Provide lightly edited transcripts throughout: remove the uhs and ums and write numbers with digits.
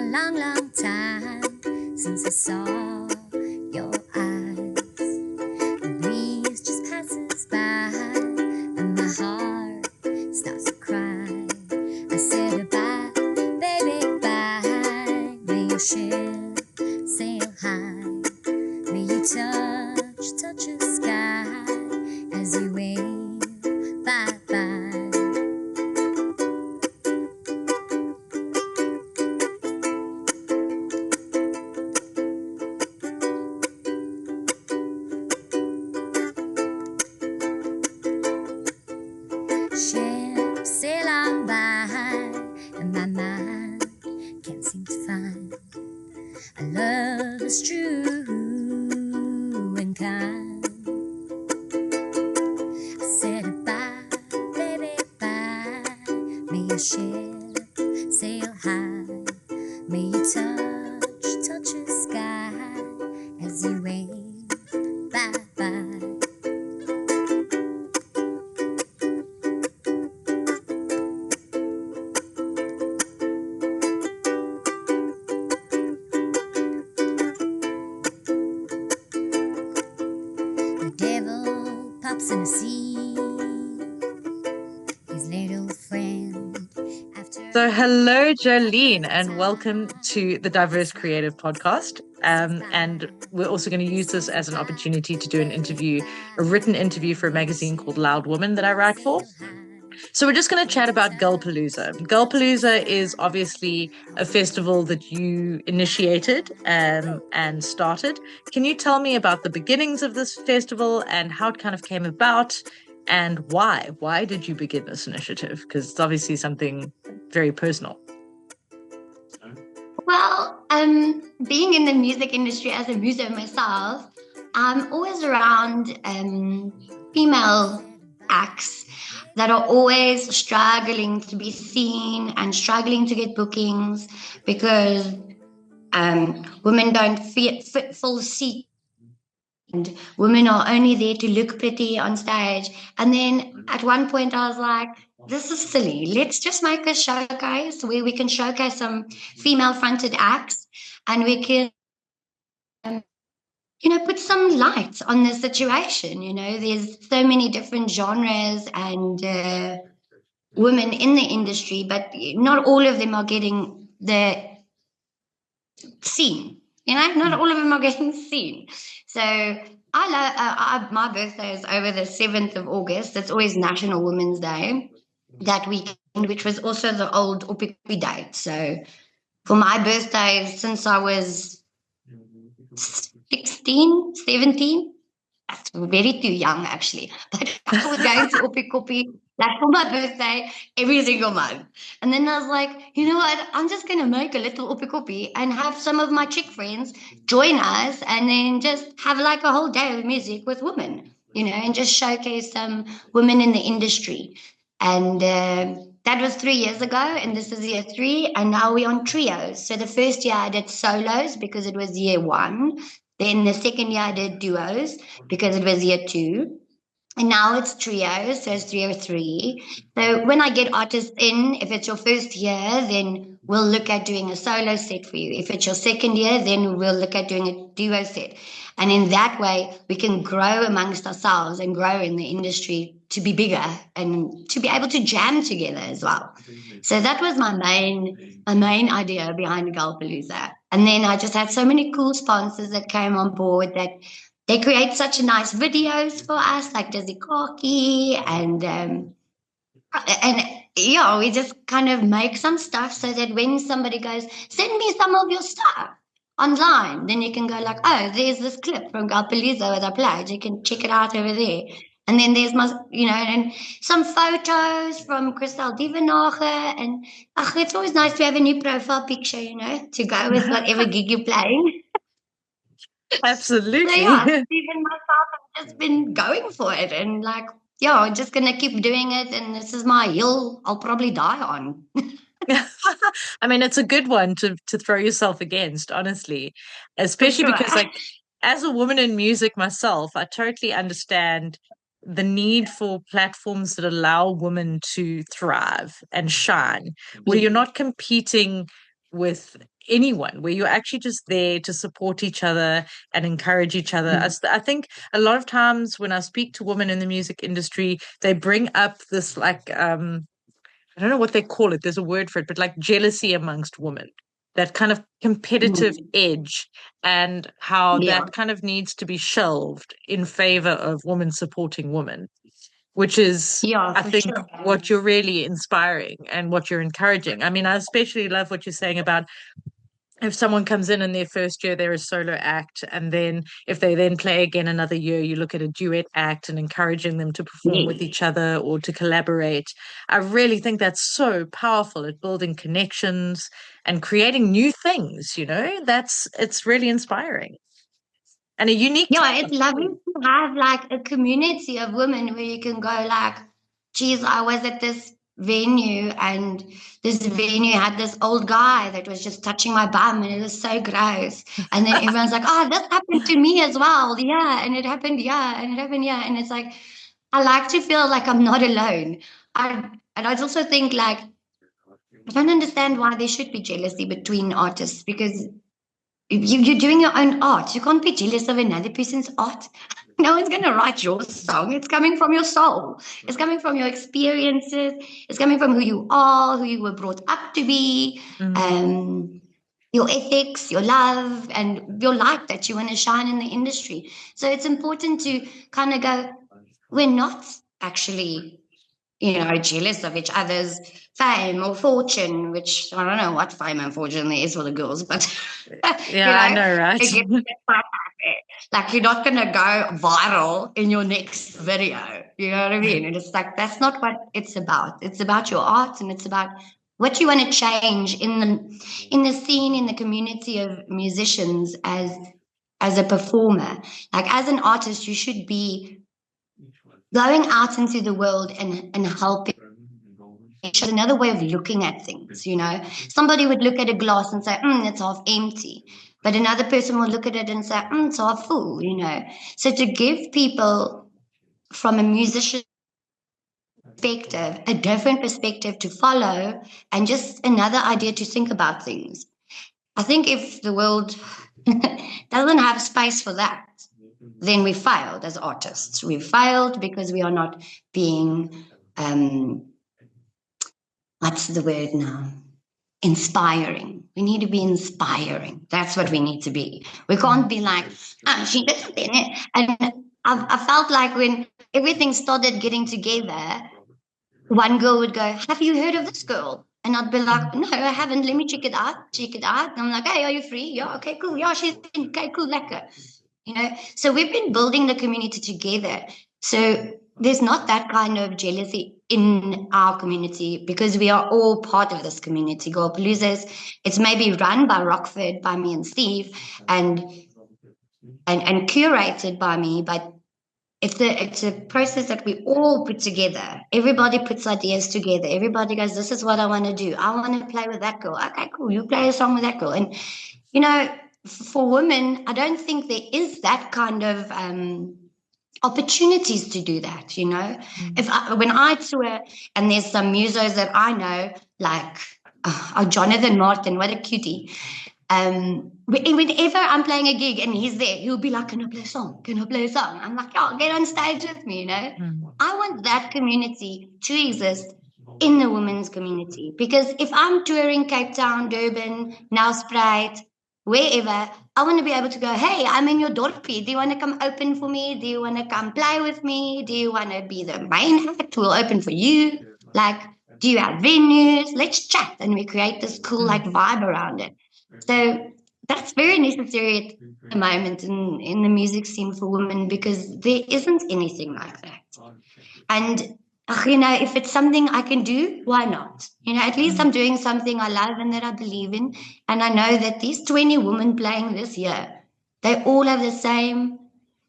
long, long time since I saw your eyes. The breeze just passes by and my heart starts to cry. I said goodbye, baby, bye. May your ship sail high. May you touch the sky as you wave, bye, bye. Ship sail on by, and my mind can't seem to find a love that's true and kind. I said goodbye, baby, bye. May your ship sail high. May you touch the sky as you wave, bye, bye. The devil pops in the sea, his little friend. So, hello, Jolene, and welcome to the Diverse Creative Podcast. And we're also going to use this as an opportunity to do an interview, a written interview for a magazine called Loud Woman that I write for. So we're just going to chat about Galpalooza. Galpalooza is obviously a festival that you initiated and started. Can you tell me about the beginnings of this festival and how it kind of came about and why? Why did you begin this initiative? Because it's obviously something very personal. Well, being in the music industry as a muso myself, I'm always around female acts that are always struggling to be seen and struggling to get bookings because women don't fill seats. And women are only there to look pretty on stage. And then at one point I was like, this is silly. Let's just make a showcase where we can showcase some female fronted acts and we can, put some light on the situation. There's so many different genres and women in the industry, but not all of them are getting the scene. Not all of them are getting seen. So my birthday is over the 7th of August. It's always National Women's Day that weekend, which was also the old Opikopi date. So for my birthday, since I was 16, 17, that's very too young actually, but I was going to Opikopi like for my birthday every single month. And then I was like, you know what, I'm just going to make a little Opikopi and have some of my chick friends join us and then just have like a whole day of music with women, and just showcase some women in the industry. And that was 3 years ago, and this is year 3, and now we're on trios. So the first year I did solos because it was year 1. Then the second year I did duos because it was year 2. And now it's trios, so it's 3 or 3. So when I get artists in, if it's your first year, then we'll look at doing a solo set for you. If it's your second year, then we'll look at doing a duo set. And in that way, we can grow amongst ourselves and grow in the industry to be bigger and to be able to jam together as well. So that was my main idea behind Galpalooza. And then I just had so many cool sponsors that came on board that they create such nice videos for us, like Dizzy Corky, and we just kind of make some stuff so that when somebody goes, send me some of your stuff online, then you can go like, oh, there's this clip from Galpalooza that I played. You can check it out over there. And then there's my, and some photos from Christel Dievenage. And it's always nice to have a new profile picture, to go with whatever gig you're playing. Absolutely. So yeah, Stephen, myself, I've just been going for it and I'm just going to keep doing it. And this is my hill I'll probably die on. I mean, it's a good one to throw yourself against, honestly, especially Sure. because as a woman in music myself, I totally understand the need for platforms that allow women to thrive and shine, where you're not competing with anyone, where you're actually just there to support each other and encourage each other. I think a lot of times when I speak to women in the music industry, they bring up this like I don't know what they call it. There's a word for it, but like jealousy amongst women, that kind of competitive edge, and how Yeah. that kind of needs to be shelved in favor of women supporting women, which is, Yeah, I for think, sure. what you're really inspiring and what you're encouraging. I mean, I especially love what you're saying about if someone comes in their first year, they're a solo act, and then if they then play again another year, you look at a duet act and encouraging them to perform with Yes. each other or to collaborate. I really think that's so powerful at building connections and creating new things. It's really inspiring and a unique Yeah, talent it's lovely too. to have like a community of women where you can go like, geez, I was at this venue and this venue had this old guy that was just touching my bum and it was so gross. And then everyone's like, oh, this happened to me as well. Yeah. And it happened. Yeah. And it happened. Yeah. And it's like, I like to feel like I'm not alone. And I also think like, I don't understand why there should be jealousy between artists because you're doing your own art. You can't be jealous of another person's art. No one's going to write your song. It's coming from your soul. It's coming from your experiences. It's coming from who you are, who you were brought up to be, Mm. um, your ethics, your love, and your light that you want to shine in the industry. So it's important to kind of go, we're not actually jealous of each other's fame or fortune, which I don't know what fame and fortune there is for the girls, but Yeah, I know, right? it gets like you're not gonna go viral in your next video. You know what I mean? And it's like that's not what it's about. It's about your art and it's about what you want to change in the scene, in the community of musicians as a performer. Like as an artist, you should be going out into the world and helping. It's another way of looking at things. Somebody would look at a glass and say, it's half empty. But another person will look at it and say, it's half full. So to give people from a musician perspective, a different perspective to follow, and just another idea to think about things. I think if the world doesn't have space for that, then we failed as artists. We failed because we are not being what's the word now? Inspiring. We need to be inspiring. That's what we need to be. We can't be like, she doesn't in it. And I felt like when everything started getting together, one girl would go, have you heard of this girl? And I'd be like, no, I haven't. Let me check it out. Check it out. And I'm like, hey, are you free? Yeah, okay, cool. Yeah, she's in. Okay, cool, lekker. So we've been building the community together. So there's not that kind of jealousy in our community because we are all part of this community. Galpalooza it's maybe run by Rockford, by me and Steve, and curated by me, but it's a process that we all put together. Everybody puts ideas together. Everybody goes, this is what I want to do. I want to play with that girl. Okay, cool. You play a song with that girl. And, for women, I don't think there is that kind of opportunities to do that. When I tour and there's some musos that I know, like Jonathan Martin, what a cutie. Whenever I'm playing a gig and he's there, he'll be like, can I play a song? Can I play a song? I'm like, oh, get on stage with me. I want that community to exist in the women's community because if I'm touring Cape Town, Durban, Nelspruit, wherever, I want to be able to go, hey, I'm in your dorpie. Do you want to come open for me? Do you want to come play with me? Do you want to be the main act? We'll open for you. Like, do you have venues? Let's chat. And we create this cool vibe around it. So that's very necessary at the moment in the music scene for women because there isn't anything like that. And if it's something I can do, why not? At least I'm doing something I love and that I believe in. And I know that these 20 women playing this year, they all have the same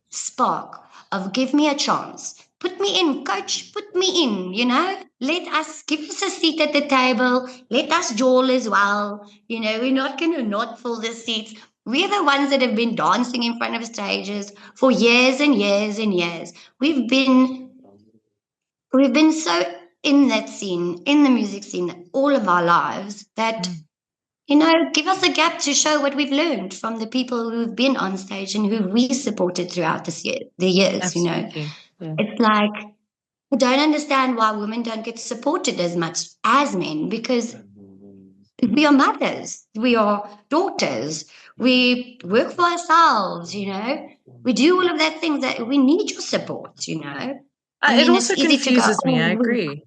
spark of give me a chance. Put me in, coach, put me in, Let us give us a seat at the table. Let us jawl as well. We're not going to not fill the seats. We're the ones that have been dancing in front of stages for years and years and years. We've been so in that scene, in the music scene, all of our lives that, give us a gap to show what we've learned from the people who've been on stage and who we supported throughout the years. Absolutely. Yeah. It's like, I don't understand why women don't get supported as much as men, because we are mothers, we are daughters, we work for ourselves, we do all of that things that we need your support. I It mean, it's also easy to go, confuses me. I agree.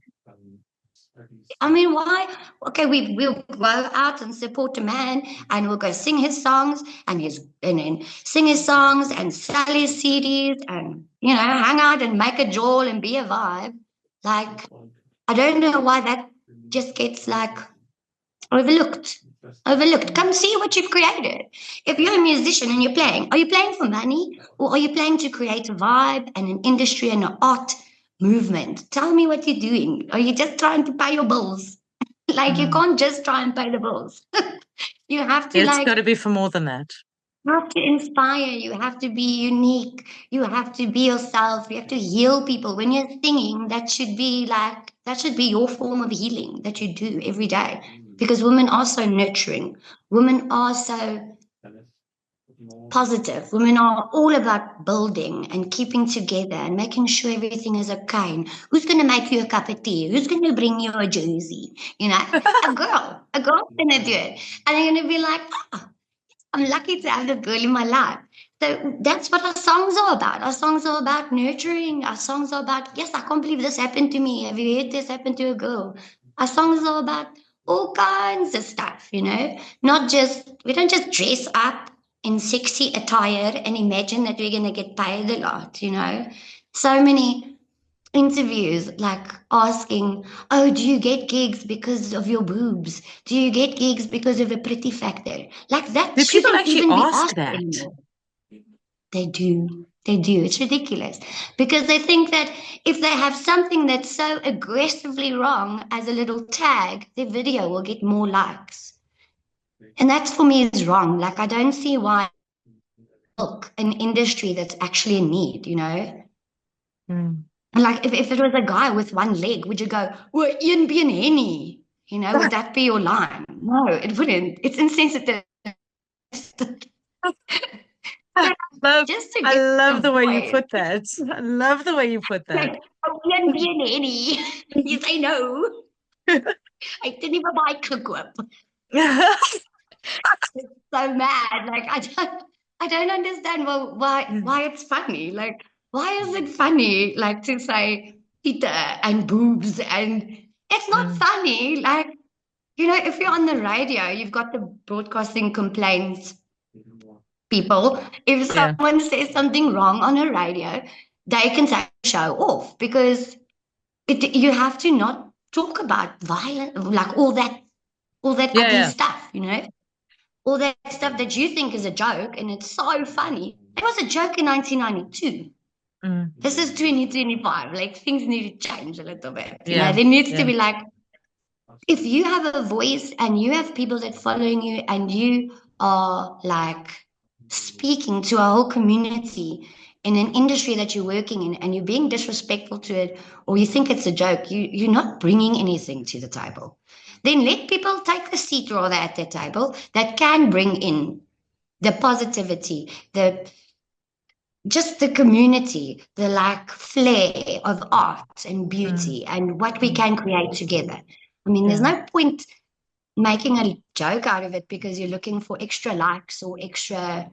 I mean, why? Okay, we'll go out and support a man, and we'll go sing his songs and then sing his songs and sell his CDs and hang out and make a jaw and be a vibe. Like, I don't know why that just gets like overlooked. Overlooked. Come see what you've created. If you're a musician and you're playing, are you playing for money, or are you playing to create a vibe and an industry and an art movement? Tell me what you're doing. Are you just trying to pay your bills? Like, you can't just try and pay the bills. You have to It's got to be for more than that. you have to inspire. You have to be unique. You have to be yourself. You have to heal people. When you're singing, that should be your form of healing that you do every day. Because women are so nurturing. Women are so positive. Women are all about building and keeping together and making sure everything is okay. And who's going to make you a cup of tea? Who's going to bring you a jersey? A girl's going to do it. And you're going to be like, oh, I'm lucky to have a girl in my life. So that's what our songs are about. Our songs are about nurturing. Our songs are about, yes, I can't believe this happened to me. Have you heard this happen to a girl? Our songs are about all kinds of stuff, Not just, we don't just dress up in sexy attire and imagine that we're going to get paid a lot, So many interviews like asking, oh, do you get gigs because of your boobs? Do you get gigs because of a pretty factor? Like, that Do people shouldn't actually even be ask asked that? anymore. They do. They do. It's ridiculous because they think that if they have something that's so aggressively wrong as a little tag, their video will get more likes. And that for me is wrong. Like, I don't see why an industry that's actually in need. Mm. Like, if it was a guy with one leg, would you go, well, Ian be an henny? Would that be your line? No, it wouldn't. It's insensitive. Just to I get love the the way you point. put that. I love the way you put that. Like, oh, Ian be an henny. You say no. I didn't even buy cookbook. So mad. Like, I don't understand why it's funny. Like, why is it funny? Like, to say Peter and boobs, and it's not funny. Like, if you're on the radio, you've got the broadcasting complaints people. If Yeah. someone says something wrong on a radio, they can take the show off because you have to not talk about violence, like all that ugly stuff, all that stuff that you think is a joke and it's so funny. It was a joke in 1992. This is 2025. Like, things need to change a little bit. Yeah. There needs to Yeah. be like, if you have a voice and you have people that following you and you are like speaking to a whole community in an industry that you're working in and you're being disrespectful to it, or you think it's a joke, you're not bringing anything to the table. Then let people take a seat rather at their table that can bring in the positivity, just the community, the like flair of art and beauty and what we can create together. I mean, there's no point making a joke out of it because you're looking for extra likes or extra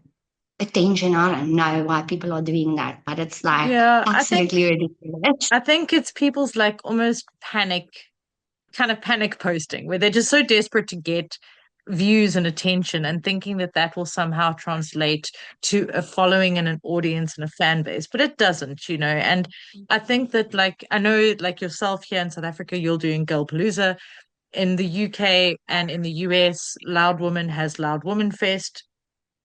attention. I don't know why people are doing that, but it's like absolutely ridiculous. I think it's people's like almost kind of panic posting where they're just so desperate to get views and attention and thinking that that will somehow translate to a following and an audience and a fan base, but it doesn't. And I think that, like, I know like yourself here in South Africa, you're doing Galpalooza. In the UK and in the US, Loud Woman has Loud Woman Fest,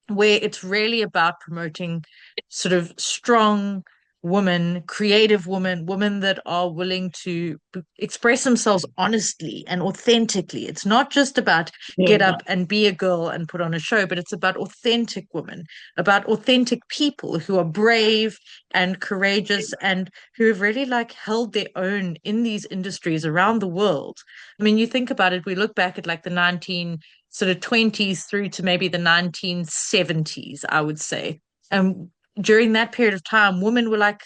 where it's really about promoting sort of strong women, creative women, women that are willing to express themselves honestly and authentically. It's not just about get Yeah. up and be a girl and put on a show, but it's about authentic women, about authentic people who are brave and courageous and who have really like held their own in these industries around the world. I mean, you think about it, we look back at like the 19 sort of 20s through to maybe the 1970s, I would say. And during that period of time, women were like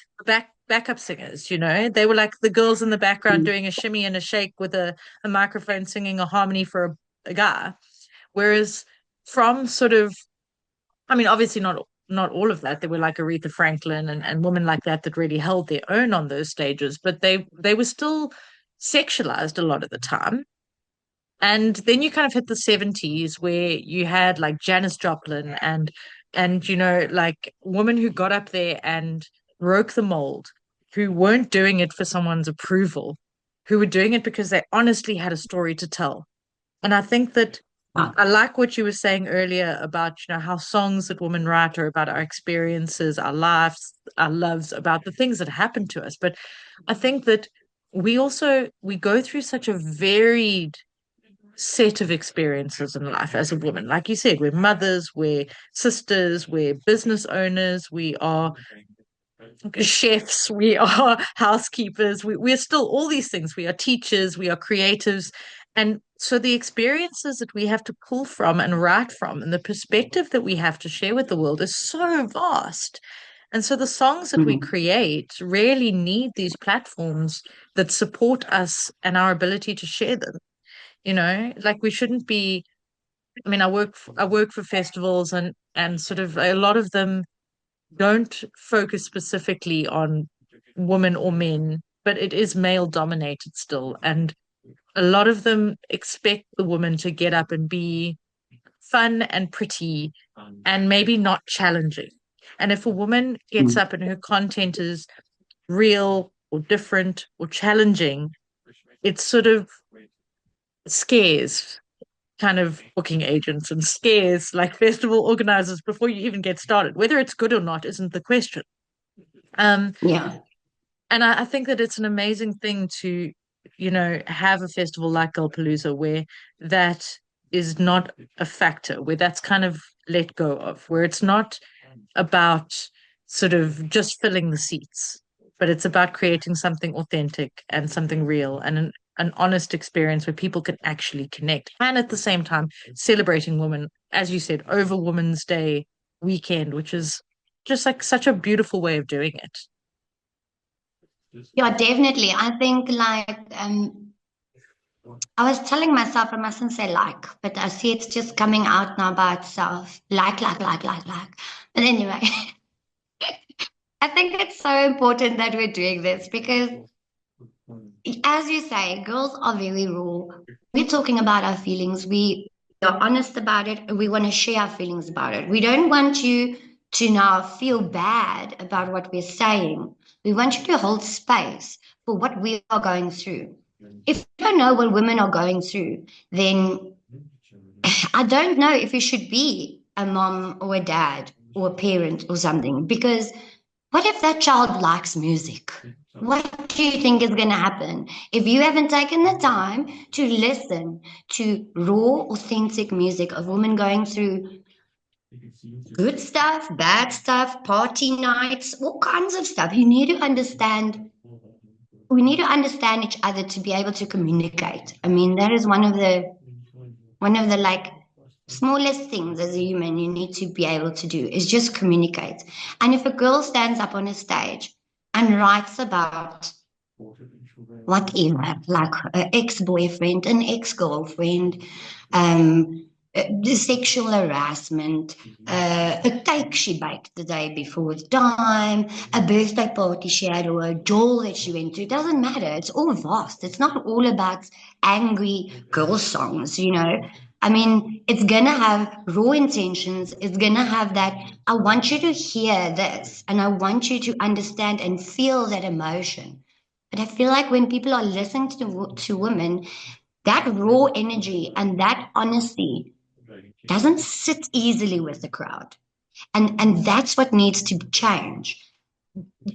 backup singers, They were like the girls in the background Mm. doing a shimmy and a shake with a microphone singing a harmony for a guy. Whereas from sort of, I mean, obviously not all of that. There were like Aretha Franklin and women like that really held their own on those stages, but they were still sexualized a lot of the time. And then you kind of hit the 70s where you had like Janis Joplin and like women who got up there and broke the mold, who weren't doing it for someone's approval, who were doing it because they honestly had a story to tell. And I think that Ah, I like what you were saying earlier about, how songs that women write are about our experiences, our lives, our loves, about the things that happen to us. But I think that we go through such a varied set of experiences in life as a woman. Like you said, we're mothers, we're sisters, we're business owners, we are chefs, we are housekeepers, we're still all these things. We are teachers, we are creatives. And so the experiences that we have to pull from and write from, and the perspective that we have to share with the world is so vast. And so the songs that we mm. create really need these platforms that support us and our ability to share them. Like we shouldn't be. I mean, I work for festivals and sort of a lot of them don't focus specifically on women or men, but it is male dominated still. And a lot of them expect the woman to get up and be fun and pretty and maybe not challenging. And if a woman gets Mm. up and her content is real or different or challenging, it sort of scares kind of booking agents and scares like festival organizers before you even get started. Whether it's good or not isn't the question. Um, Yeah. and I think that it's an amazing thing to, have a festival like Galpalooza where that is not a factor, where that's kind of let go of, where it's not about sort of just filling the seats, but it's about creating something authentic and something real and an honest experience where people can actually connect. And at the same time, celebrating women, as you said, over Women's Day weekend, which is just like such a beautiful way of doing it. Yeah, definitely. I think like I was telling myself I mustn't say like, but I see it's just coming out now by itself. Like. But anyway, I think it's so important that we're doing this because, as you say, girls are very raw. We're talking about our feelings. We are honest about it, and we want to share our feelings about it. We don't want you to now feel bad about what we're saying. We want you to hold space for what we are going through. If you don't know what women are going through, then I don't know if you should be a mom or a dad or a parent or something, because what if that child likes music? What do you think is going to happen if you haven't taken the time to listen to raw, authentic music of women going through good stuff, bad stuff, party nights, all kinds of stuff? You need to understand. We need to understand each other to be able to communicate. I mean, that is one of the like smallest things as a human you need to be able to do is just communicate. And if a girl stands up on a stage and writes about whatever, like an ex-boyfriend, an ex-girlfriend, the sexual harassment, a cake she baked the day before with time, a birthday party she had, or a doll that she went to. It doesn't matter. It's all vast. It's not all about angry girl songs. I mean, it's gonna have raw intentions. It's gonna have that. I want you to hear this, and I want you to understand and feel that emotion. But I feel like when people are listening to women, that raw energy and that honesty doesn't sit easily with the crowd. And that's what needs to change.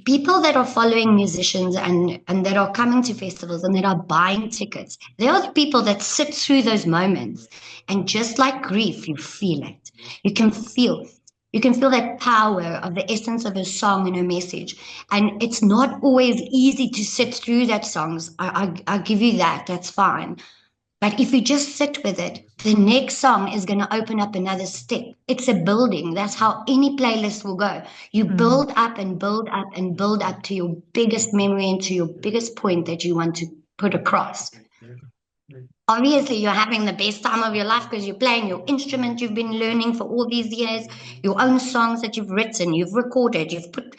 people that are following musicians and that are coming to festivals and that are buying tickets, they are the people that sit through those moments. And just like grief, you feel it. You can feel. You can feel that power of the essence of a song and a message. And it's not always easy to sit through that songs. I give you that. That's fine. But if you just sit with it, the next song is going to open up another step. It's a building. That's how any playlist will go. You build up and build up and build up to your biggest memory and to your biggest point that you want to put across. Obviously, you're having the best time of your life because you're playing your instrument you've been learning for all these years, your own songs that you've written, you've recorded, you've put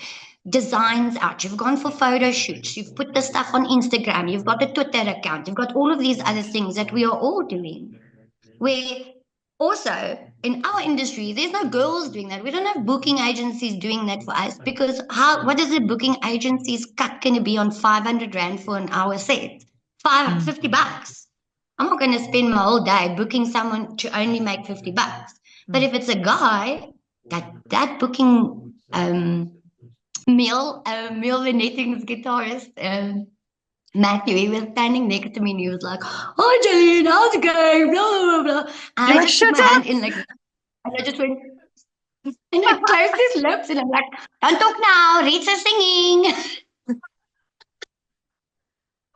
designs out, you've gone for photo shoots, you've put the stuff on Instagram, you've got a Twitter account, you've got all of these other things that we are all doing. Where also in our industry, there's no girls doing that. We don't have booking agencies doing that for us because what is the booking agency's cut going to be on 500 Rand for an hour set? $50. I'm not going to spend my whole day booking someone to only make $50. But if it's a guy, that booking Neil Venetting's guitarist, Matthew, he was standing next to me and he was like, "Oh, Jolene, how's it going? Blah, blah, blah." And I just put my hand in like, and I just went, and I closed his lips and I'm like, "Don't talk now, Rita's singing."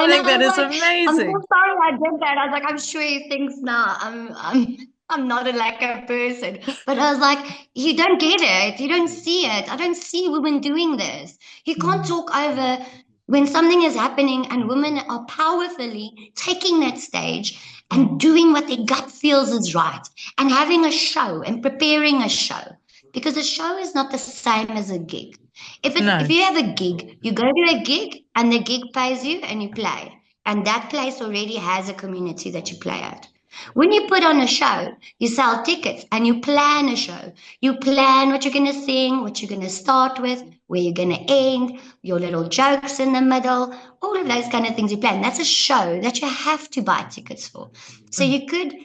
I think that is amazing. I'm so sorry I did that. I was like, I'm sure he thinks now I'm not a lacquer person. But I was like, you don't get it. You don't see it. I don't see women doing this. You can't talk over when something is happening and women are powerfully taking that stage and doing what their gut feels is right and having a show and preparing a show. Because a show is not the same as a gig. If you have a gig, you go to a gig and the gig pays you and you play. And that place already has a community that you play at. When you put on a show, you sell tickets and you plan a show. You plan what you're going to sing, what you're going to start with, where you're going to end, your little jokes in the middle, all of those kind of things you plan. That's a show that you have to buy tickets for. So you could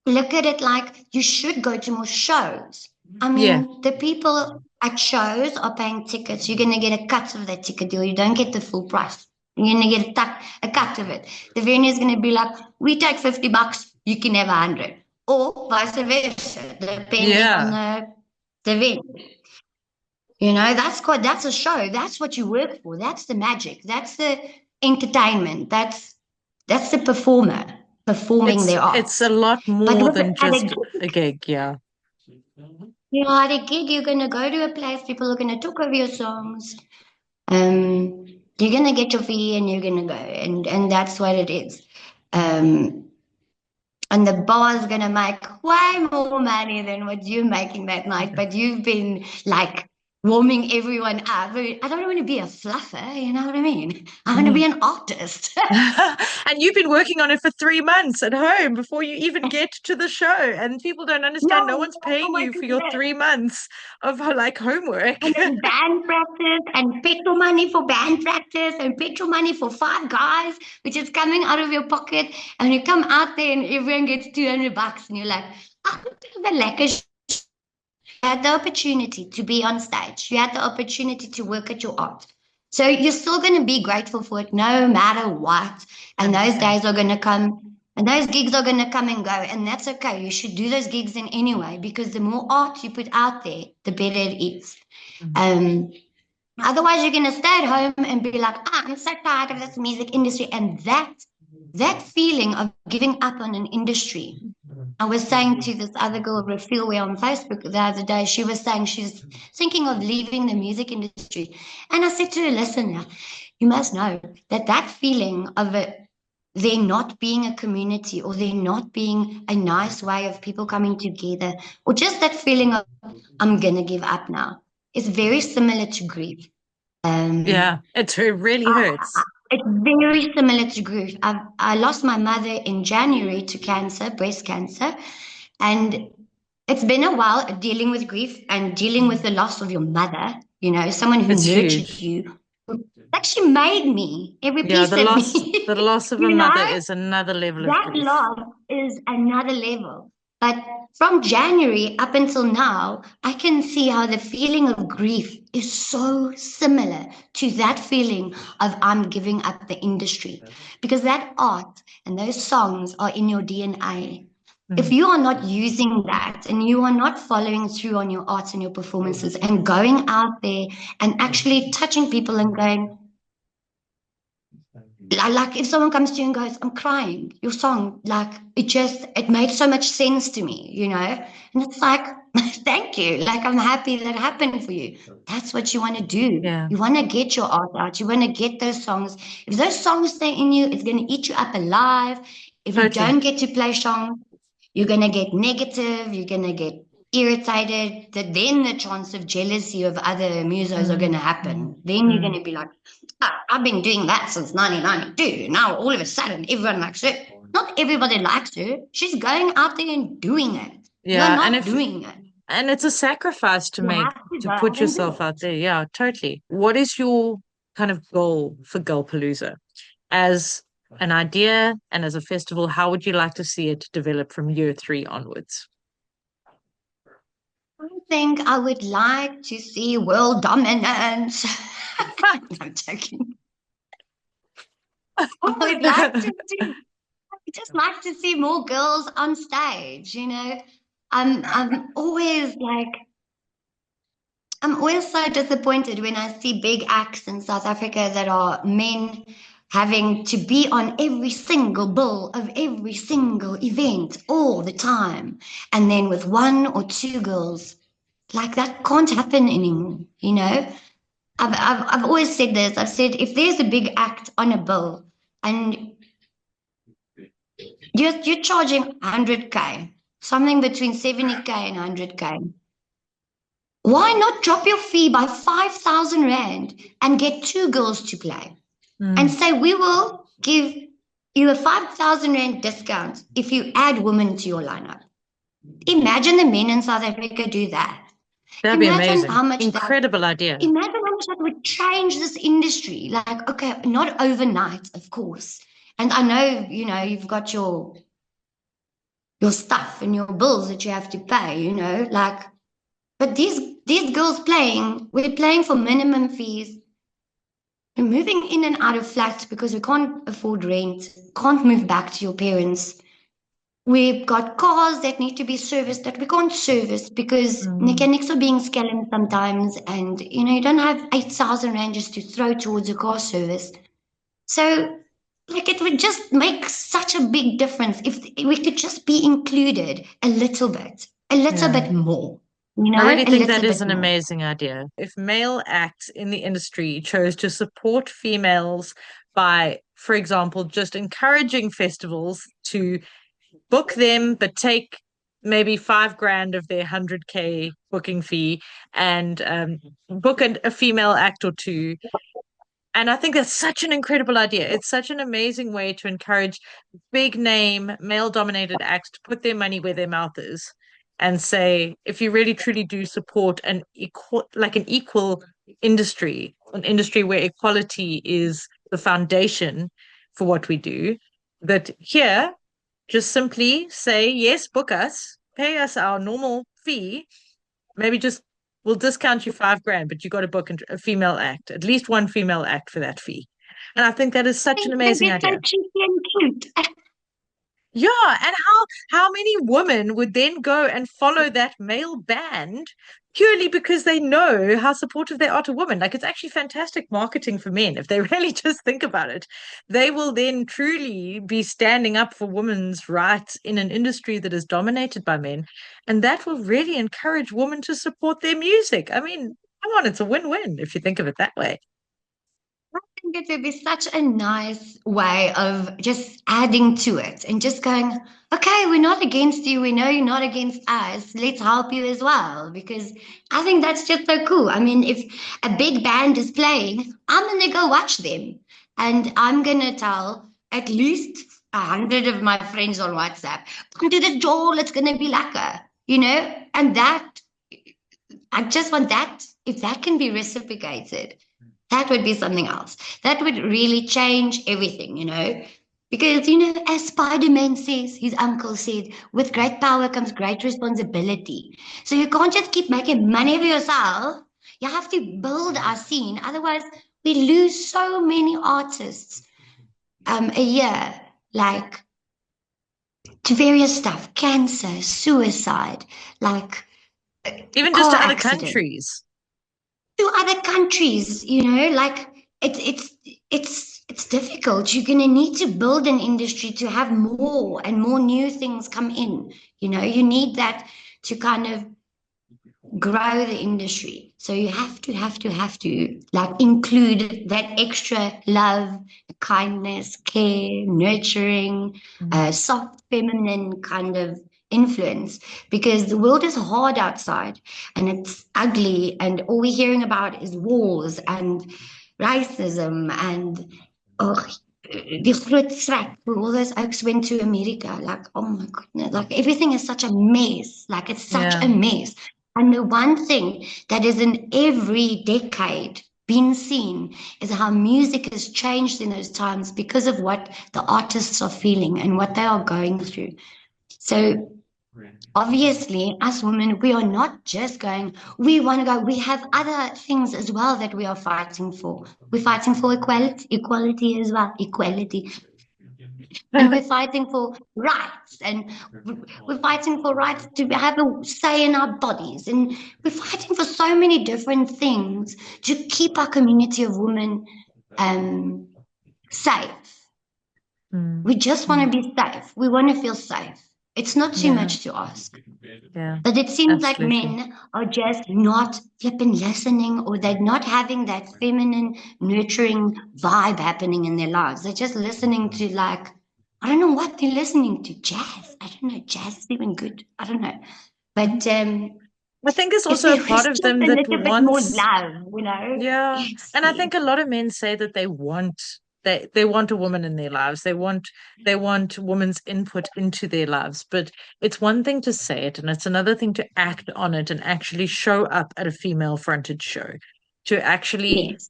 look at it like you should go to more shows. I mean, the people at shows are paying tickets. You're going to get a cut of that ticket deal. You don't get the full price. You're going to get a cut of it. The venue is going to be like, we take $50, you can have 100, or vice versa, depending on the venue. You know, that's a show. That's what you work for. That's the magic. That's the entertainment. That's the performer performing their art. It's a lot more than just a gig, You know, at a gig, you're going to go to a place, people are going to talk over your songs. You're going to get your fee and you're going to go. And that's what it is. And the bar is going to make way more money than what you're making that night. But you've been like warming everyone up. I don't want to be a fluffer, you know what I mean? I want to be an artist. And you've been working on it for 3 months at home before you even get to the show. And people don't understand. No one's paying you for your 3 months of like homework. And then band practice and petrol money for band practice and petrol money for 5 guys, which is coming out of your pocket. And you come out there and everyone gets $200 and you're like, I could have a lekker. You had the opportunity to be on stage. You had the opportunity to work at your art. So you're still going to be grateful for it no matter what. And those days are going to come and those gigs are going to come and go. And that's okay. You should do those gigs in anyway, because the more art you put out there, the better it is. Otherwise, you're going to stay at home and be like, I'm so tired of this music industry. And that feeling of giving up on an industry. I was saying to this other girl, Rafilia, on Facebook the other day, she was saying she's thinking of leaving the music industry. And I said to her, listen, you must know that feeling of there not being a community or there not being a nice way of people coming together, or just that feeling of I'm going to give up now, is very similar to grief. It really hurts. It's very similar to grief. I lost my mother in January to cancer, breast cancer. And it's been a while dealing with grief and dealing with the loss of your mother, you know, someone who nurtured you. Actually made me every piece of me. The loss of a mother is another level of grief. That loss is another level. But from January up until now, I can see how the feeling of grief is so similar to that feeling of I'm giving up the industry, because that art and those songs are in your DNA. If Mm. you are not using that and you are not following through on your arts and your performances and going out there and actually touching people and going, like if someone comes to you and goes, I'm crying, your song, like it made so much sense to me, and it's like, thank you, like I'm happy that happened for you. That's what you want to do. Yeah, You want to get your art out, you want to get those songs. If those songs stay in you, it's going to eat you up alive. If you totally. don't get to play songs, you're going to get negative, you're going to get irritated, that then the chance of jealousy of other musos are going to Mm. happen. Then you're going Mm. to be like, I've been doing that since 1992. Now all of a sudden everyone likes her. Not everybody likes her. She's going out there and doing it. You're Yeah, not doing it. and it's a sacrifice to You make have to to go put out and do yourself it. out there. Yeah, totally. What is your kind of goal for Galpalooza as an idea and as a festival? How would you like to see it develop from year 3 onwards? I think I would like to see world dominance. I'm joking. I would like to see, I just like to see more girls on stage. I'm always like, I'm always so disappointed when I see big acts in South Africa that are men having to be on every single bill of every single event all the time. And then with one or two girls, like that can't happen anymore. I've always said this. I've said if there's a big act on a bill and you're charging 100K, something between 70K and 100K, why not drop your fee by 5,000 Rand and get two girls to play and Mm, say, we will give you a 5,000 Rand discount if you add women to your lineup? Imagine the men in South Africa do that. that'd be Imagine amazing. how much that, Incredible idea. imagine how much that would change this industry. Like, okay, not overnight, of course. And I know, you've got your stuff and your bills that you have to pay, like, but these girls we're playing for minimum fees. We're moving in and out of flats because we can't afford rent, can't move back to your parents. We've got cars that need to be serviced that we can't service because Mm, mechanics are being scammed sometimes, and you don't have 8,000 Rand just to throw towards a car service. So, like, it would just make such a big difference if we could just be included a little yeah. bit more, I really a think that little is bit an more. amazing idea. If male acts in the industry chose to support females by, for example, just encouraging festivals to book them, but take maybe 5 grand of their 100K booking fee and book a female act or two. And I think that's such an incredible idea. It's such an amazing way to encourage big name, male dominated acts to put their money where their mouth is and say, if you really truly do support an equal industry, an industry where equality is the foundation for what we do, that here, just simply say, yes, book us, pay us our normal fee, maybe just we'll discount you 5 grand, but you got to book a female act, at least one female act for that fee. And I think that is such an Think amazing it's so idea. cheeky and cute. Yeah, and how many women would then go and follow that male band purely because they know how supportive they are to women? Like it's actually fantastic marketing for men if they really just think about it. They will then truly be standing up for women's rights in an industry that is dominated by men, and that will really encourage women to support their music. I mean, come on, it's a win-win if you think of it that way. I think it would be such a nice way of just adding to it and just going, okay, we're not against you. We know you're not against us. Let's help you as well. Because I think that's just so cool. I mean, if a big band is playing, I'm going to go watch them. And I'm going to tell at least 100 of my friends on WhatsApp, come to the door. It's going to be lekker. And that, I just want that, if that can be reciprocated, that would be something else. That would really change everything. Because, as Spider-Man says, his uncle said, with great power comes great responsibility. So you can't just keep making money for yourself. You have to build our scene. Otherwise, we lose so many artists a year, like to various stuff, cancer, suicide, like Even just car to other accident. countries. To other countries, like it's difficult. You're gonna need to build an industry to have more and more new things come in. You need that to kind of grow the industry. So you have to like include that extra love, kindness, care, nurturing, Mm. soft feminine kind of influence, because the world is hard outside and it's ugly, and all we're hearing about is wars and racism and oh, die groot trek where all those oaks went to America. Like, oh my goodness, like everything is such a mess. Like, it's such Yeah. a mess. And the one thing that is in every decade been seen is how music has changed in those times because of what the artists are feeling and what they are going through. So obviously, as women, we are not just going, we want to go, we have other things as well that we are fighting for. We're fighting for equality as well, equality. And we're fighting for rights, and we're fighting for rights to have a say in our bodies. And we're fighting for so many different things to keep our community of women um, safe. Mm. We just want to be safe. We want to feel safe. It's not too Yeah. much to ask. Yeah. But it seems like Absolutely. men are just not flipping listening, or they're not having that feminine, nurturing vibe happening in their lives. They're just listening to, like, I don't know what they're listening to. Jazz. I don't know. Jazz is even good. I don't know. But I think it's if also a there part was of just them a that little bit more wants. love. Yeah. Yes, And I yes, think a lot of men say that they want a woman in their lives. They want women's input into their lives. But it's one thing to say it, and it's another thing to act on it and actually show up at a female fronted show, to actually yes.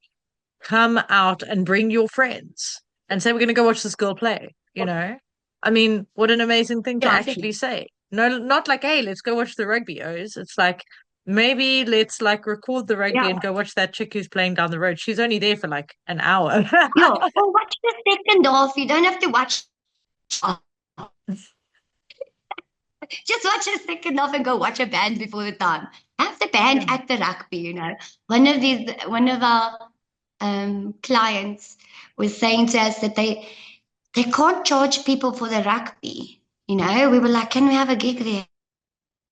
come out and bring your friends and say, we're going to go watch this girl play, you know? I mean, what an amazing thing to Yeah, actually say. No, not like, hey, let's go watch the rugby O's. It's like, maybe let's like record the rugby yeah, and go watch that chick who's playing down the road. She's only there for like an hour. yeah. Or watch the second half. You don't have to watch. Just watch a second off and go watch a band before the time. Have the band Yeah. at the rugby. One of our clients was saying to us that they can't charge people for the rugby. We were like, can we have a gig there?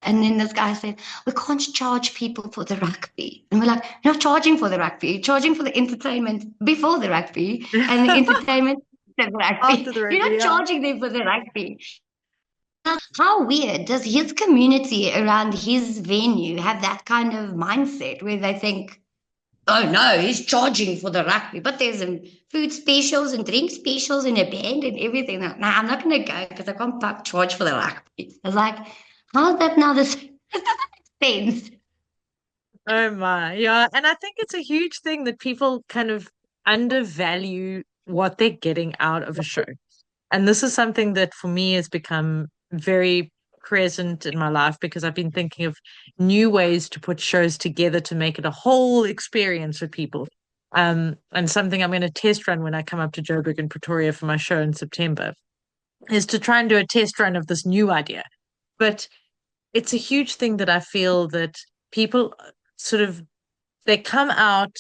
And then this guy said, we can't charge people for the rugby. And we're like, you're not charging for the rugby, you're charging for the entertainment before the rugby and the entertainment after the After rugby. the You're rugby, not yeah. charging them for the rugby. How weird does his community around his venue have that kind of mindset where they think, oh no, he's charging for the rugby, but there's food specials and drink specials and a band and everything. No, I'm not going to go because I can't charge for the rugby. I was like, how's that now? This sense. Oh my, yeah. And I think it's a huge thing that people kind of undervalue what they're getting out of a show. And this is something that for me has become very present in my life because I've been thinking of new ways to put shows together to make it a whole experience for people. And something I'm going to test run when I come up to Joburg and Pretoria for my show in September is to try and do a test run of this new idea. But it's a huge thing that I feel that people sort of they come out,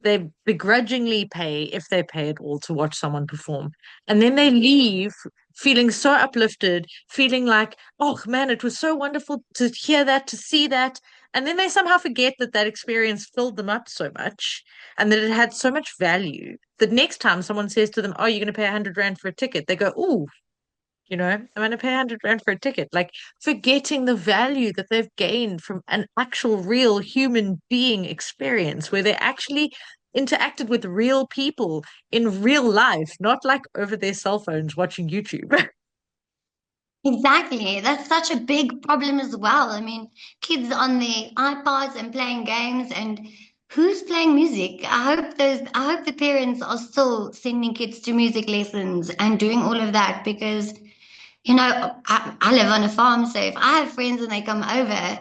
they begrudgingly pay, if they pay at all, to watch someone perform. And then they leave feeling so uplifted, feeling like, oh man, it was so wonderful to hear that, to see that. And then they somehow forget that that experience filled them up so much and that it had so much value that next time someone says to them, oh, you're going to pay 100 Rand for a ticket, they go, oh, I'm going to pay 100 Rand for a ticket, like forgetting the value that they've gained from an actual real human being experience where they actually interacted with real people in real life, not like over their cell phones watching YouTube. Exactly. That's such a big problem as well. I mean, kids on their iPods and playing games, and who's playing music? I hope the parents are still sending kids to music lessons and doing all of that because, I live on a farm, so if I have friends and they come over,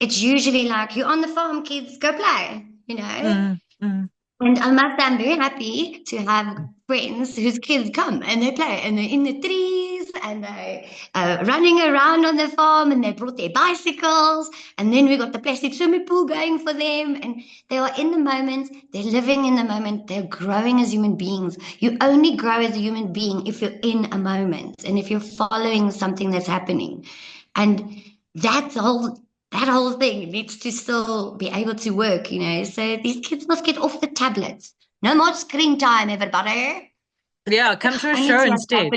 it's usually like, you're on the farm, kids, go play. Mm, mm. And I must say, I'm very happy to have friends whose kids come and they play and they're in the trees and they're running around on the farm and they brought their bicycles. And then we got the plastic swimming pool going for them. And they are in the moment, they're living in the moment, they're growing as human beings. You only grow as a human being if you're in a moment and if you're following something that's happening. And that's that whole thing needs to still be able to work. So these kids must get off the tablets. No more screen time, everybody. Yeah, come to a I need show to instead.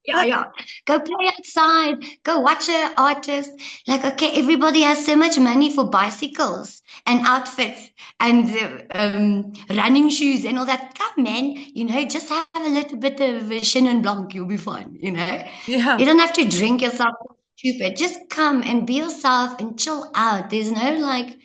yeah. Go play outside. Go watch an artist. Like, okay, everybody has so much money for bicycles and outfits and running shoes and all that. Come, man, just have a little bit of Chenin Blanc, you'll be fine. Yeah. You don't have to drink yourself stupid. Just come and be yourself and chill out. There's no like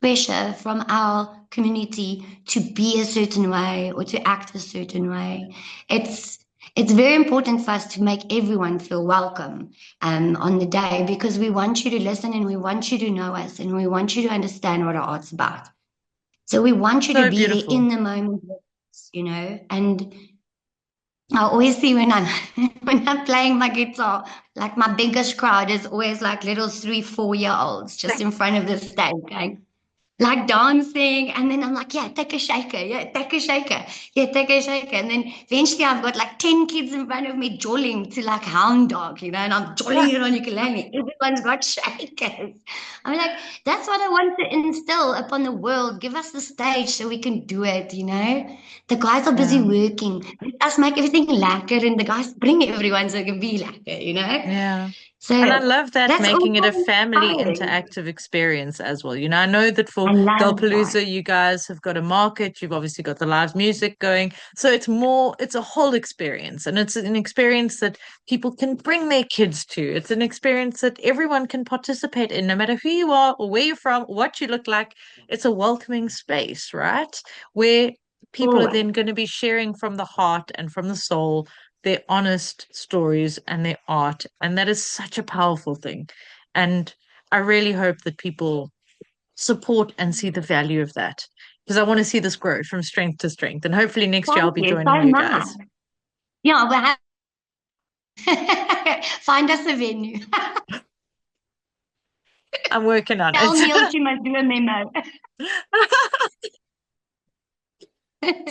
pressure from our community to be a certain way or to act a certain way. It's it's very important for us to make everyone feel welcome on the day because we want you to listen and we want you to know us and we want you to understand what our art's about. So we want you to So be there beautiful. in the moment, and I always see when I'm when I'm playing my guitar, like my biggest crowd is always like little 3, 4 year olds just in front of the stage going, like dancing. And then I'm like, yeah, take a shaker. Yeah, take a shaker. Yeah, take a shaker. And then eventually I've got like 10 kids in front of me jolling to like hound dog, and I'm jolling it on ukulele. Everyone's got shakers. I'm like, that's what I want to instill upon the world. Give us the stage so we can do it. The guys are busy Yeah. working. Let us make everything lacquer and the guys bring everyone so it can be lacquer. Yeah. And I So love that that's making it a also family inspiring. interactive experience as well. I know that for I love that. Galpalooza, you guys have got a market, you've obviously got the live music going. So it's a whole experience. And it's an experience that people can bring their kids to. It's an experience that everyone can participate in, no matter who you are or where you're from, what you look like. It's a welcoming space, right? Where people are Always. then going to be sharing from the heart and from the soul their honest stories and their art. And that is such a powerful thing. And I really hope that people support and see the value of that because I want to see this grow from strength to strength. And hopefully next year I'll Thank be you joining so you much. guys. Yeah, find us a venue. I'm working on Tell it. Neil she must do a memo.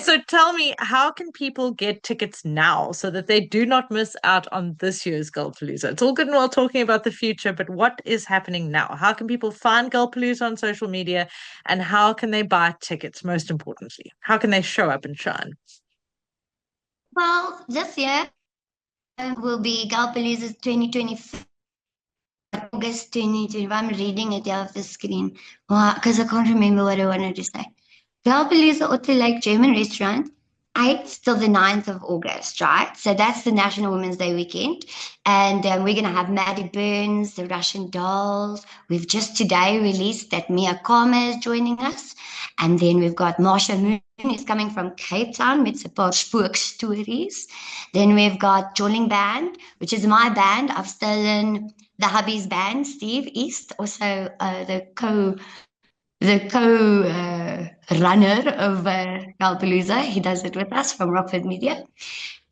So tell me, how can people get tickets now so that they do not miss out on this year's Galpalooza? It's all good and well talking about the future, but what is happening now? How can people find Galpalooza on social media and how can they buy tickets, most importantly? How can they show up and shine? Well, this year will be Galpalooza's 2025, August 2020. I'm reading it off the screen because I can't remember what I wanted to say. Galpalooza Otter Lake German Restaurant, 8th till the 9th of August, right? So that's the National Women's Day weekend. And we're going to have Maddie Burns, the Russian Dolls. We've just today released that Mia Karma is joining us. And then we've got Marsha Moon is coming from Cape Town with a paar spookstories. Then we've got Jolling Band, which is my band. I've stolen the hubby's band, Steve East, also the co runner of Galpalooza. He does it with us from Rockford Media.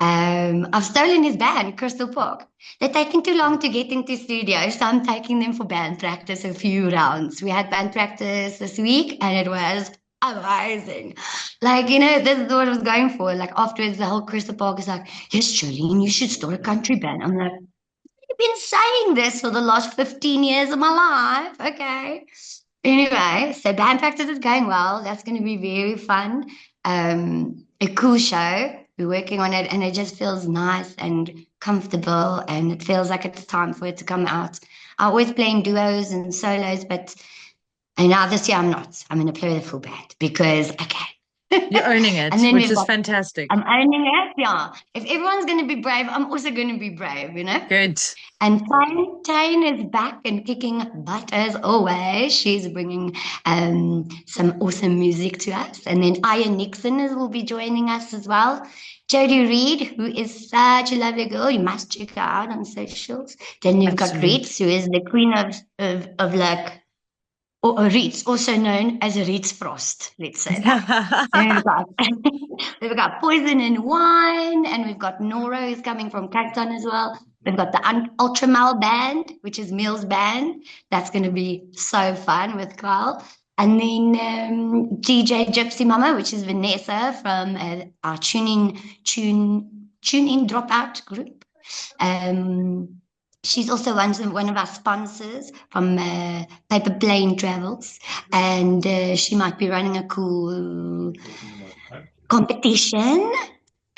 I've stolen his band, Crystal Park. They're taking too long to get into studio, so I'm taking them for band practice a few rounds. We had band practice this week, and it was amazing. Like, this is what I was going for. Like, afterwards, the whole Crystal Park is like, yes, Jolene, you should start a country band. I'm like, I've been saying this for the last 15 years of my life. Okay. Anyway, so band practice is going well. That's going to be very fun. A cool show. We're working on it, and it just feels nice and comfortable, and it feels like it's time for it to come out. I always playing duos and solos, but and now this year I'm not. I'm going to play with a full band because I can. You're owning And it, then which we've is got, fantastic. I'm owning it, yeah. If everyone's going to be brave, I'm also going to be brave, you know? Good. And Tane is back and kicking butt as always. She's bringing some awesome music to us. And then Aya Nixon will be joining us as well. Jodie Reed, who is such a lovely girl. You must check her out on socials. Then you've got Absolutely. Reed, who is the queen of like, or Reeds, also known as a Reeds Frost, let's say that. And we've got Poison and Wine, and we've got Nora, who's coming from Cape Town as well. We've got the Ultramal Band, which is Mills Band. That's going to be so fun with Kyle. And then DJ Gypsy Mama, which is Vanessa from our tune in dropout group. She's also one of our sponsors from Paper Plane Travels, and she might be running a cool competition.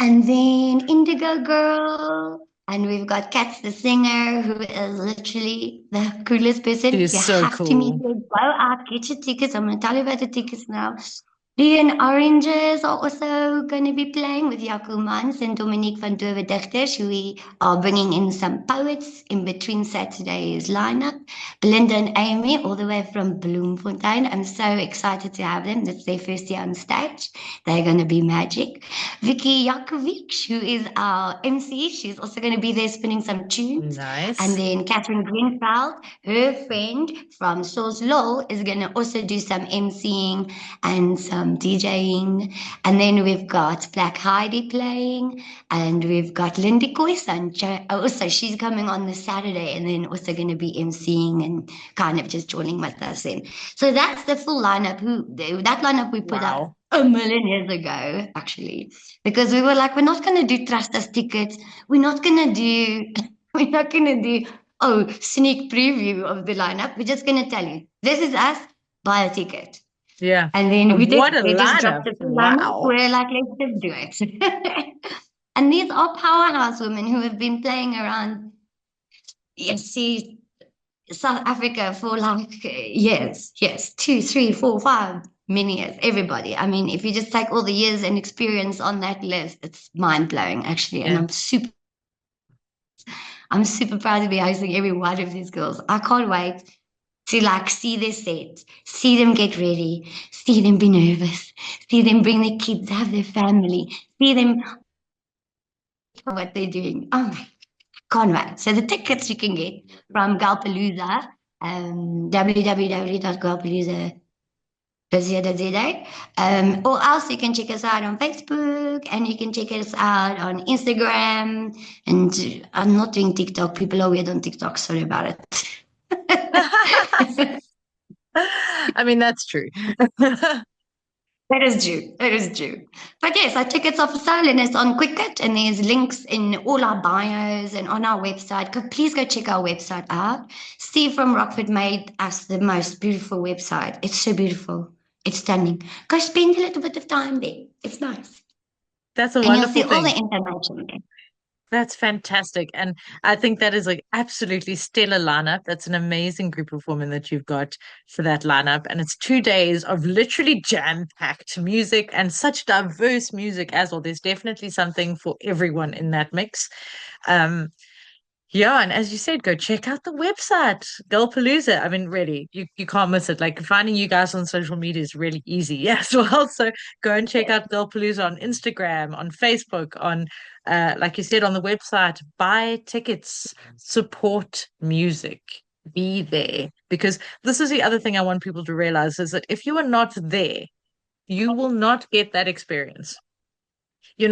And then Indigo Girl, and we've got Katz the singer, who is literally the coolest person. She is You so have to meet cool. her. Go out, get your tickets. I'm going to tell you about the tickets now. Leon Oranges are also going to be playing with Jaco Mans and Dominique van Dove Dichters. We are bringing in some poets in between Saturday's lineup. Belinda and Amy, all the way from Bloemfontein. I'm so excited to have them. That's their first year on stage. They're going to be magic. Vicky Jakovic, who is our MC, she's also going to be there spinning some tunes. Nice. And then Catherine Greenfeld, her friend from Source Law, is going to also do some MCing and some DJing. And then we've got Black Heidi playing, and we've got Lindy Koisan. Also, she's coming on this Saturday, and then also going to be MCing and kind of just joining with us in. So that's the full lineup. That lineup we put up a million years ago, actually, because we were like, we're not going to do trust us tickets. We're not going to do sneak preview of the lineup. We're just going to tell you, this is us, buy a ticket. Yeah. And then What a they just lineup. dropped the lineup. Wow. We're like, let's just do it. And these are powerhouse women who have been playing around, see, South Africa for like years, 2, 3, 4, 5, many years, everybody. I mean, if you just take all the years and experience on that list, it's mind blowing actually. And I'm super proud to be hosting every one of these girls. I can't wait to like see their set, see them get ready, see them be nervous, see them bring their kids, have their family, see them what they're doing. Oh my, can't wait. So the tickets you can get from Galpalooza, www.galpalooza.co.za, or else you can check us out on Facebook, and you can check us out on Instagram. And I'm not doing TikTok. People are weird on TikTok. Sorry about it. I mean, that's true. That is due. That is due. But yes, our tickets are for sale, and it's on Quicket, and there's links in all our bios and on our website. Please go check our website out. Steve from Rockford made us the most beautiful website. It's so beautiful. It's stunning. Go spend a little bit of time there. It's nice. That's a And wonderful you'll see all thing. the information there. That's fantastic. And I think that is like absolutely stellar lineup. That's an amazing group of women that you've got for that lineup. And it's 2 days of literally jam-packed music and such diverse music as well. There's definitely something for everyone in that mix. Yeah, and as you said, go check out the website, Galpalooza. I mean, really, you can't miss it. Like finding you guys on social media is really easy as well. So go and check out Galpalooza on Instagram, on Facebook, on like you said, on the website. Buy tickets, support music, be there. Because this is the other thing I want people to realize is that if you are not there, you will not get that experience. Yes. You're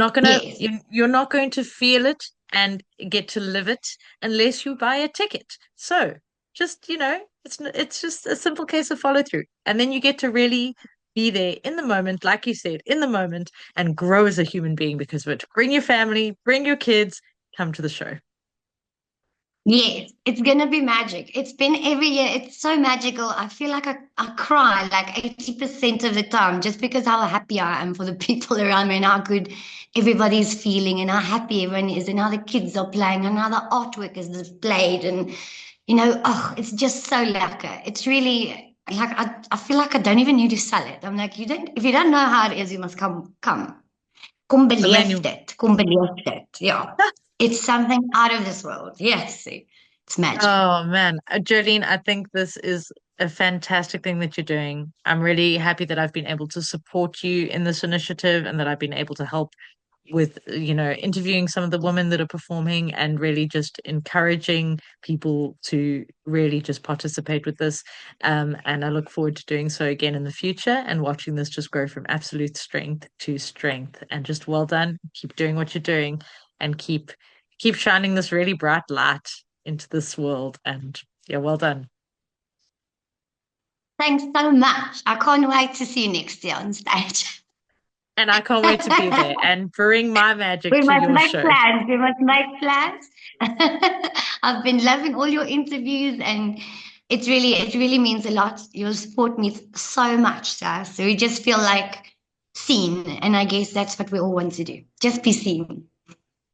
not going to feel it and get to live it unless you buy a ticket. So just, it's just a simple case of follow through. And then you get to really be there in the moment, like you said, in the moment, and grow as a human being because of it. Bring your family, bring your kids, come to the show. Yes, it's gonna be magic. It's been every year. It's so magical. I feel like I cry like 80% of the time just because how happy I am for the people around me and how good everybody's feeling and how happy everyone is and how the kids are playing and how the artwork is displayed and it's just so lekker. It's really like I feel like I don't even need to sell it. I'm like, if you don't know how it is, you must come. Kom beleef dit. Kom beleef dit. Yeah. It's something out of this world. Yes. It's magic. Oh man, Jolene, I think this is a fantastic thing that you're doing. I'm really happy that I've been able to support you in this initiative and that I've been able to help with, interviewing some of the women that are performing and really just encouraging people to really just participate with this. And I look forward to doing so again in the future and watching this just grow from absolute strength to strength. And just well done. Keep doing what you're doing and keep shining this really bright light into this world. And yeah, well done. Thanks so much. I can't wait to see you next year on stage. And I can't wait to be there and bring my magic We to must your make show. plans. We must make plans. I've been loving all your interviews, and it really means a lot. Your support means so much, Sir. So we just feel like seen, and I guess that's what we all want to do. Just be seen.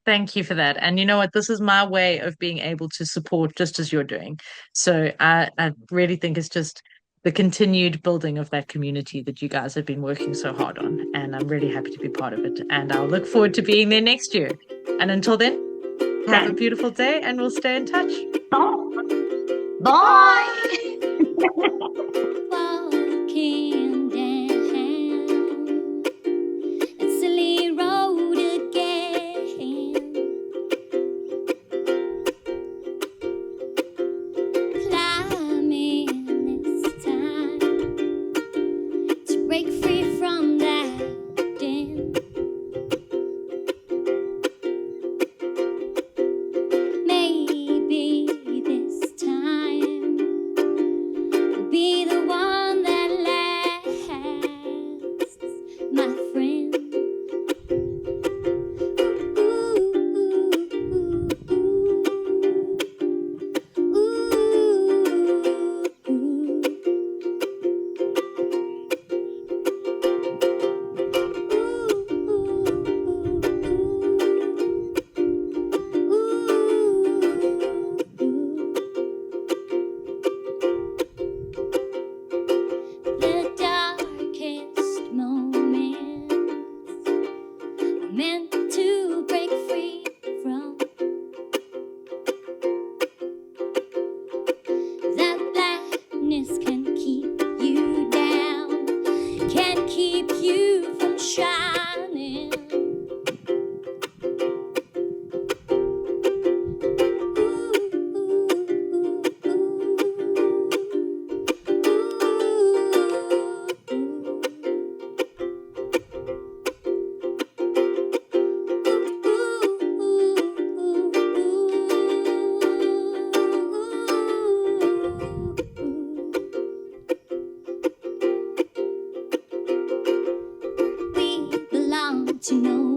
Thank you for that. And you know what? This is my way of being able to support just as you're doing. So I really think it's just the continued building of that community that you guys have been working so hard on. And I'm really happy to be part of it. And I'll look forward to being there next year. And until then, have a beautiful day and we'll stay in touch. Bye. Walking down a silly road again, climbing this time to break free from that den. Maybe this time will be the one that lasts, my friend. The darkest moments are meant to break free from that blackness. Can keep you down, can keep you from shining. We belong to no